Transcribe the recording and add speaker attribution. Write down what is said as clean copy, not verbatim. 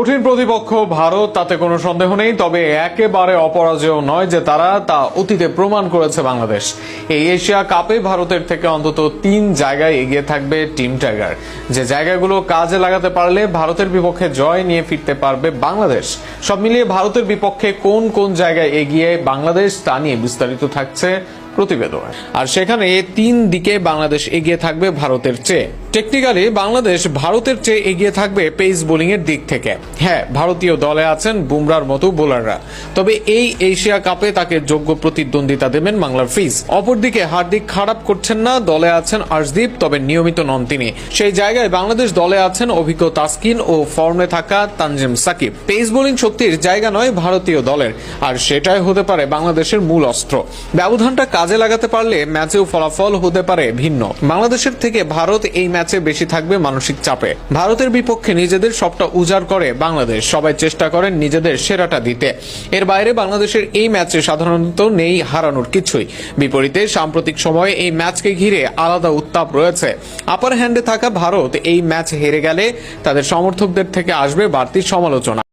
Speaker 1: কঠিন প্রতিপক্ষ ভারত, তাতে কোনো সন্দেহ নেই। তবে একেবারে অপরাজেয় নয় যে তারা, তা অতীতে প্রমাণ করেছে বাংলাদেশ। এই এশিয়া কাপে ভারতের থেকে অন্তত 3 জায়গায় এগিয়ে থাকবে টিম টাইগার, যে জায়গাগুলো কাজে লাগাতে পারলে ভারতের বিপক্ষে জয় নিয়ে ফিরতে পারবে বাংলাদেশ। সব মিলিয়ে ভারতের বিপক্ষে কোন কোন জায়গায় এগিয়ে বাংলাদেশ, তা নিয়ে বিস্তারিত থাকছে প্রতিবেদন। আর সেখানে 3 দিকে বাংলাদেশ এগিয়ে থাকবে ভারতের চেয়ে। টেকনিক্যালি বাংলাদেশ ভারতের চেয়ে এগিয়ে থাকবে পেস বোলিং এর দিক থেকে। হ্যাঁ, ভারতীয় দলে আছেন বুমরার মতো বোলাররা, তবে এই এশিয়া কাপে তাকে যোগ্য প্রতিদ্বন্দ্বিতা দেবেন বাংলার ফিজ। অপরদিকে হার্দিক খারাপ করছেন না, দলে আছেন আর্শদীপ, তবে নিয়মিত নন তিনি। সেই জায়গায় বাংলাদেশ দলে আছেন অভিজ্ঞ তাসকিন ও ফর্মে থাকা তানজিম সাকিব। পেস বোলিং শক্তির জায়গা নয় ভারতীয় দলের, আর সেটাই হতে পারে বাংলাদেশের মূল অস্ত্র। ব্যবধানটা কাজে লাগাতে পারলে ম্যাচেও ফলাফল হতে পারে ভিন্ন। বাংলাদেশের থেকে ভারত এই ম্যাচে বেশি থাকবে মানসিক চাপে। ভারতের বিপক্ষে নিজেদের সবটা উজাড় করে বাংলাদেশ, সবাই চেষ্টা করেন নিজেদের সেরাটা দিতে। এর বাইরে বাংলাদেশের এই ম্যাচে সাধারণত নেই হারানোর কিছুই। বিপরীতে সাম্প্রতিক সময়ে এই ম্যাচকে ঘিরে আলাদা উত্তাপ রয়েছে। আপার হ্যান্ডে থাকা ভারত এই ম্যাচ হেরে গেলে তাদের সমর্থকদের থেকে আসবে বাড়তি সমালোচনা।